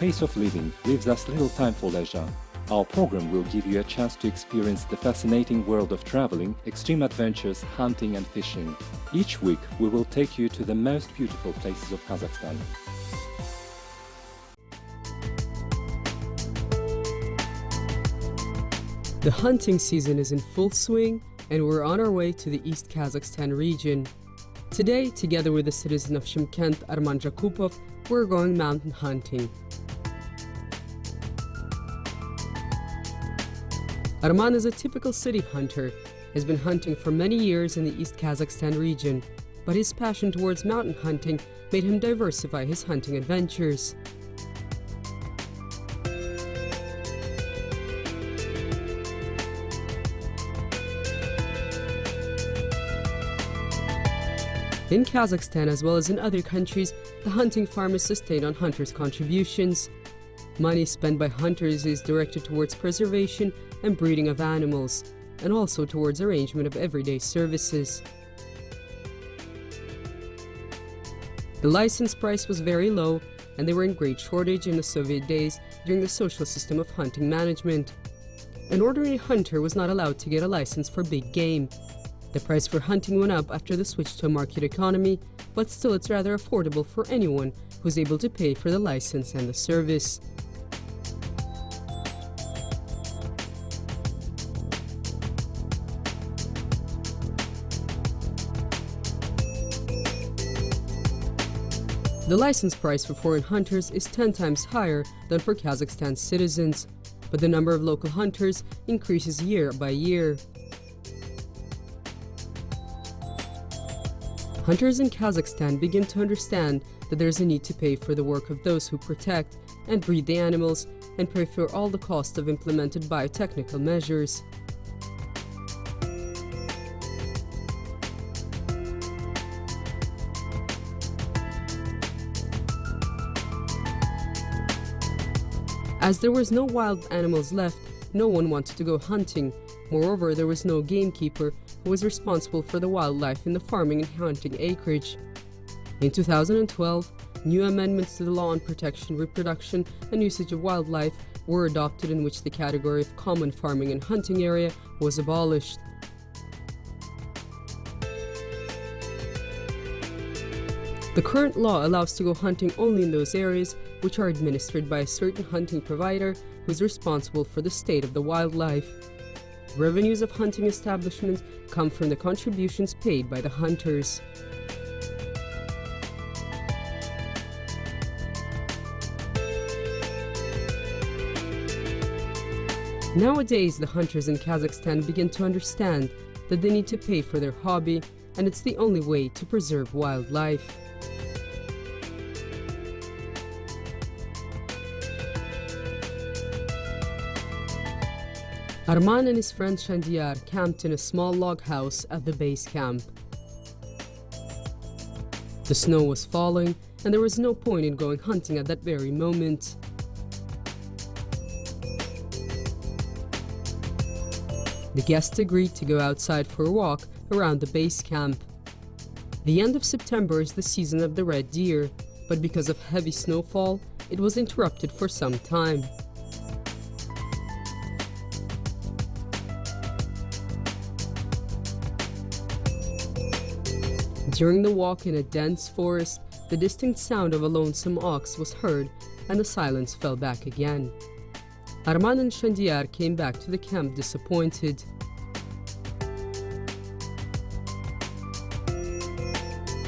pace of living leaves us little time for leisure. Our program will give you a chance to experience the fascinating world of traveling, extreme adventures, hunting and fishing. Each week we will take you to the most beautiful places of Kazakhstan. The hunting season is in full swing, and we're on our way to the East Kazakhstan region. Today, together with the citizen of Shymkent Arman Zhakupov, we're going mountain hunting. Arman is a typical city hunter, has been hunting for many years in the East Kazakhstan region, but his passion towards mountain hunting made him diversify his hunting adventures. In Kazakhstan, as well as in other countries, the hunting farm is sustained on hunters' contributions. Money spent by hunters is directed towards preservation and breeding of animals, and also towards arrangement of everyday services. The license price was very low, and they were in great shortage in the Soviet days during the social system of hunting management. An ordinary hunter was not allowed to get a license for big game. The price for hunting went up after the switch to a market economy, but still it's rather affordable for anyone who's able to pay for the license and the service. The license price for foreign hunters is 10 times higher than for Kazakhstan citizens, but the number of local hunters increases year by year. Hunters in Kazakhstan begin to understand that there is a need to pay for the work of those who protect and breed the animals and pay for all the cost of implemented biotechnical measures. As there was no wild animals left, no one wanted to go hunting. Moreover, there was no gamekeeper who was responsible for the wildlife in the farming and hunting acreage. In 2012, new amendments to the law on protection, reproduction, and usage of wildlife were adopted, in which the category of common farming and hunting area was abolished. The current law allows to go hunting only in those areas which are administered by a certain hunting provider who is responsible for the state of the wildlife. Revenues of hunting establishments come from the contributions paid by the hunters. Nowadays, the hunters in Kazakhstan begin to understand that they need to pay for their hobby, and it's the only way to preserve wildlife. Arman and his friend Shandiar camped in a small log house at the base camp. The snow was falling, and there was no point in going hunting at that very moment. The guests agreed to go outside for a walk around the base camp. The end of September is the season of the red deer, but because of heavy snowfall, it was interrupted for some time. During the walk in a dense forest, the distinct sound of a lonesome ox was heard, and the silence fell back again. Arman and Shandiar came back to the camp disappointed.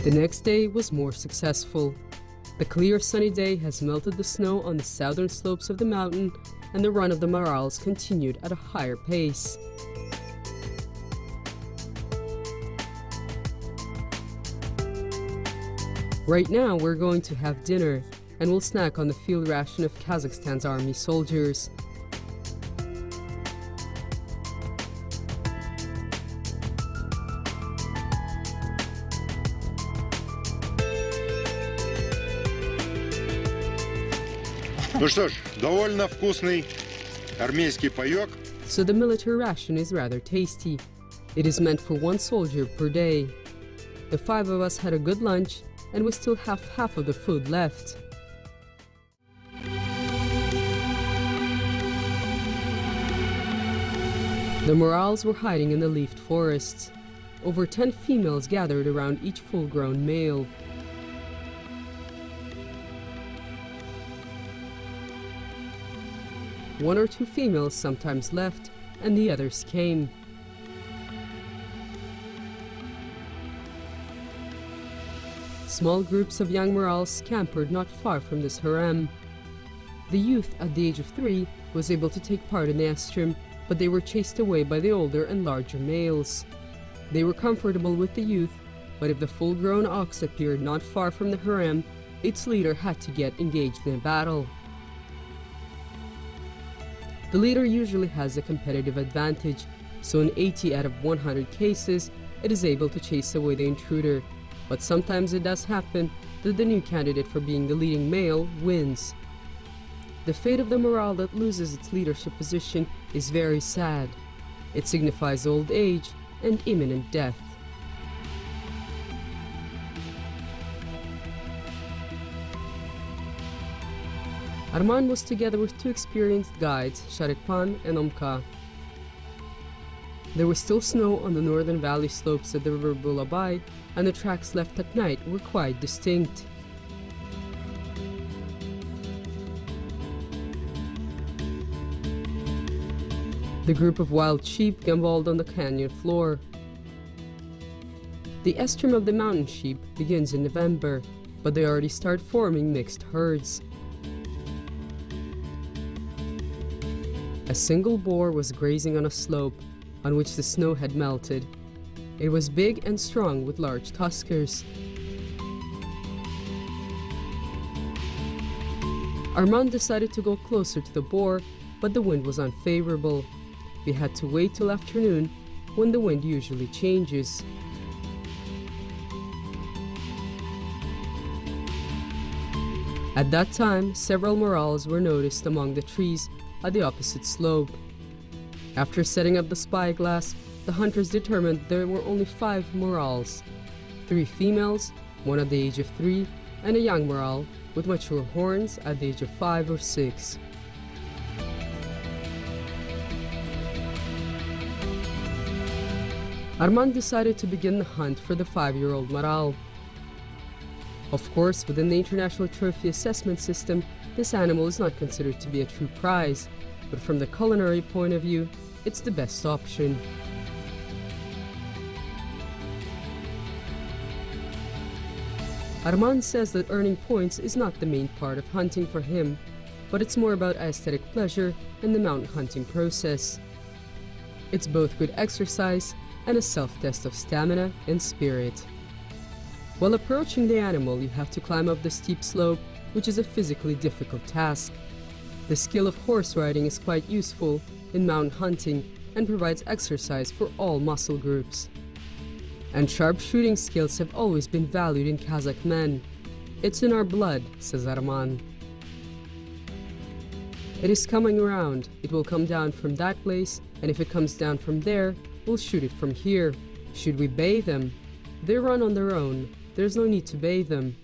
The next day was more successful. The clear sunny day has melted the snow on the southern slopes of the mountain, and the run of the marals continued at a higher pace. Right now, we're going to have dinner, and we'll snack on the field ration of Kazakhstan's army soldiers. Ну что ж, довольно вкусный армейский паёк. So the military ration is rather tasty. It is meant for one soldier per day. The 5 of us had a good lunch, and we still have half of the food left. The morals were hiding in the leafed forests. Over 10 females gathered around each full-grown male. One or two females sometimes left, and the others came. Small groups of young morals scampered not far from this harem. The youth at the age of 3 was able to take part in the estrim, but they were chased away by the older and larger males. They were comfortable with the youth, but if the full-grown ox appeared not far from the harem, its leader had to get engaged in a battle. The leader usually has a competitive advantage, so in 80 out of 100 cases, it is able to chase away the intruder. But sometimes it does happen that the new candidate for being the leading male wins. The fate of the morale that loses its leadership position is very sad. It signifies old age and imminent death. Arman was together with two experienced guides, Sharikpan and Omka. There was still snow on the northern valley slopes of the river Bulabai, and the tracks left at night were quite distinct. The group of wild sheep gamboled on the canyon floor. The estrim of the mountain sheep begins in November, but they already start forming mixed herds. A single boar was grazing on a slope on which the snow had melted. It was big and strong with large tuskers. Arman decided to go closer to the boar, but the wind was unfavorable. We had to wait till afternoon, when the wind usually changes. At that time, several morals were noticed among the trees at the opposite slope. After setting up the spyglass, the hunters determined there were only 5 morals: 3 females, one at the age of 3, and a young moral with mature horns at the age of 5 or 6. Arman decided to begin the hunt for the 5-year-old moral. Of course, within the International Trophy Assessment System, this animal is not considered to be a true prize, but from the culinary point of view, it's the best option. Arman says that earning points is not the main part of hunting for him, but it's more about aesthetic pleasure and the mountain hunting process. It's both good exercise and a self-test of stamina and spirit. While approaching the animal, you have to climb up the steep slope, which is a physically difficult task. The skill of horse riding is quite useful in mountain hunting and provides exercise for all muscle groups. And sharp shooting skills have always been valued in Kazakh men. It's in our blood, says Arman. It is coming around. It will come down from that place, and if it comes down from there, we'll shoot it from here. Should we bathe them? They run on their own. There's no need to bathe them.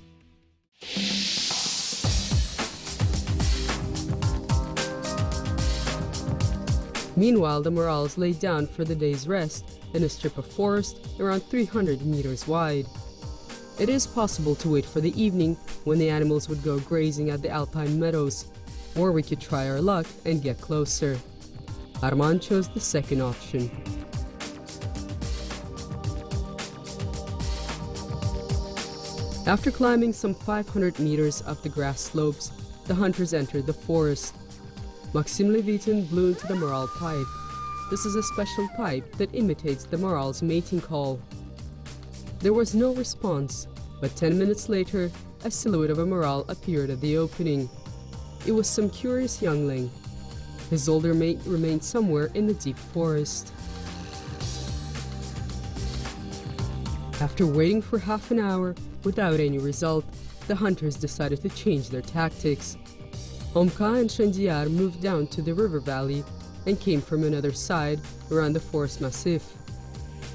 Meanwhile, the morals lay down for the day's rest in a strip of forest around 300 meters wide. It is possible to wait for the evening when the animals would go grazing at the alpine meadows, or we could try our luck and get closer. Arman chose the second option. After climbing some 500 meters up the grass slopes, the hunters entered the forest. Maxim Levitin blew into the moral pipe. This is a special pipe that imitates the moral's mating call. There was no response, but 10 minutes later, a silhouette of a moral appeared at the opening. It was some curious youngling. His older mate remained somewhere in the deep forest. After waiting for half an hour without any result, the hunters decided to change their tactics. Omka and Shandiar moved down to the river valley and came from another side around the forest massif.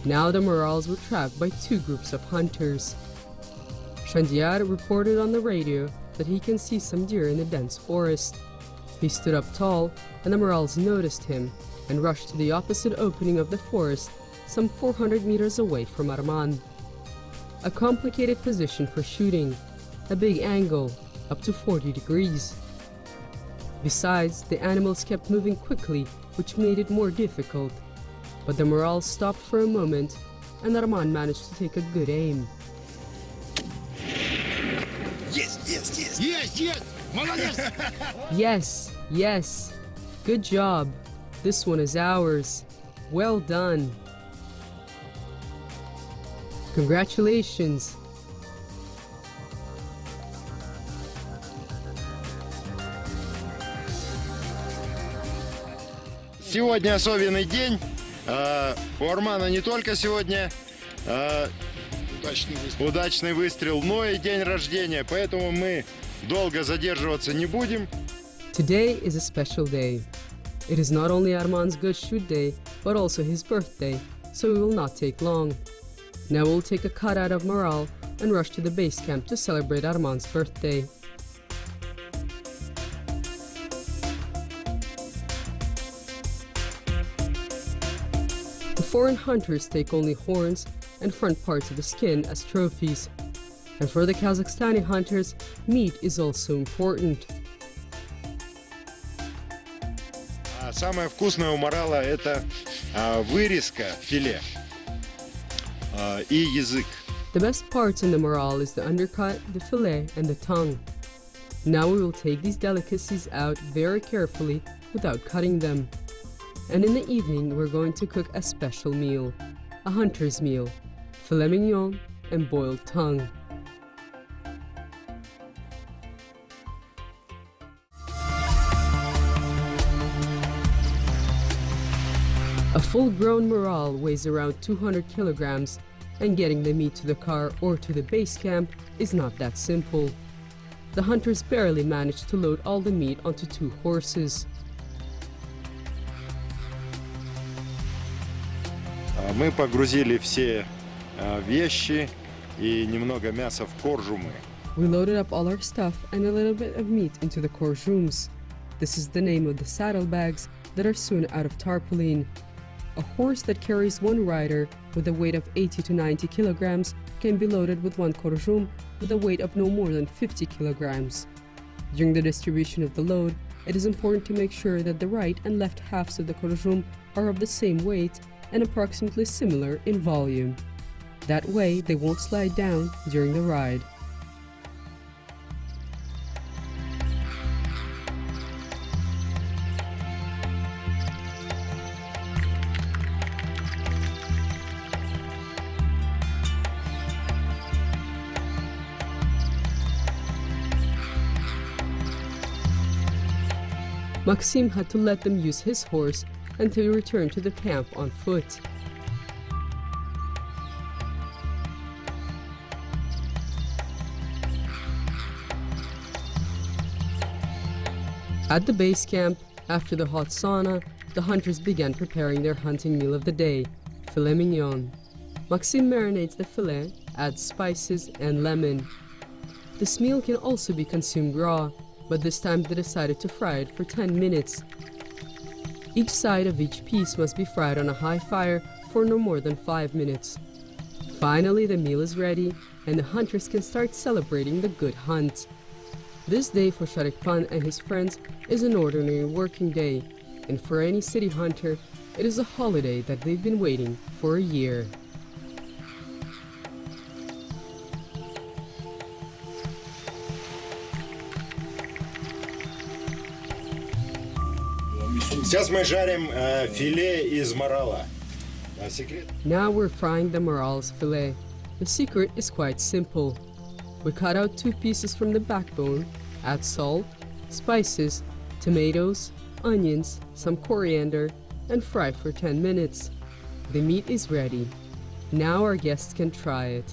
Now the morals were trapped by 2 groups of hunters. Shandiar reported on the radio that he can see some deer in the dense forest. He stood up tall, and the morals noticed him and rush to the opposite opening of the forest, some 400 meters away from Arman. A complicated position for shooting, a big angle, up to 40 degrees. Besides, the animals kept moving quickly, which made it more difficult. But the morale stopped for a moment, and Arman managed to take a good aim. Yes, yes, yes. Yes, yes. Молодец. Yes, yes. Good job. This one is ours. Well done. Congratulations. Сегодня особенный день. У Армана не только сегодня удачный выстрел, но и день рождения. Поэтому мы долго задерживаться не будем. Today is a special day. It is not only Arman's good shoot day, but also his birthday, so we will not take long. Now we'll take a cut out of morale and rush to the base camp to celebrate Arman's birthday. The foreign hunters take only horns and front parts of the skin as trophies. And for the Kazakhstani hunters, meat is also important. Самое вкусное у морала это вырезка, филе и язык. The best parts in the morale is the undercut, the fillet, and the tongue. Now we will take these delicacies out very carefully without cutting them. And in the evening we're going to cook a special meal, a hunter's meal, filet mignon and boiled tongue. A full-grown morale weighs around 200 kilograms, and getting the meat to the car or to the base camp is not that simple. The hunters barely managed to load all the meat onto 2 horses. Мы погрузили все вещи и немного мяса в коржумы. We loaded up all our stuff and a little bit of meat into the korjums. This is the name of the saddlebags that are sewn out of tarpaulin. A horse that carries 1 rider with a weight of 80 to 90 kilograms can be loaded with 1 korjum with a weight of no more than 50 kilograms. During the distribution of the load, it is important to make sure that the right and left halves of the korjum are of the same weight and approximately similar in volume. That way, they won't slide down during the ride. Maxim had to let them use his horse until he returned to the camp on foot. At the base camp, after the hot sauna, the hunters began preparing their hunting meal of the day, filet mignon. Maxim marinates the filet, adds spices and lemon. This meal can also be consumed raw, but this time they decided to fry it for 10 minutes. Each side of each piece must be fried on a high fire for no more than 5 minutes. Finally, the meal is ready, and the hunters can start celebrating the good hunt. This day for Shymkent and his friends is an ordinary working day, and for any city hunter, it is a holiday that they've been waiting for a year. Сейчас мы жарим филе из морала. Now we're frying the moral's filet. The secret is quite simple. We cut out 2 pieces from the backbone, add salt, spices, tomatoes, onions, some coriander, and fry for 10 minutes. The meat is ready. Now our guests can try it.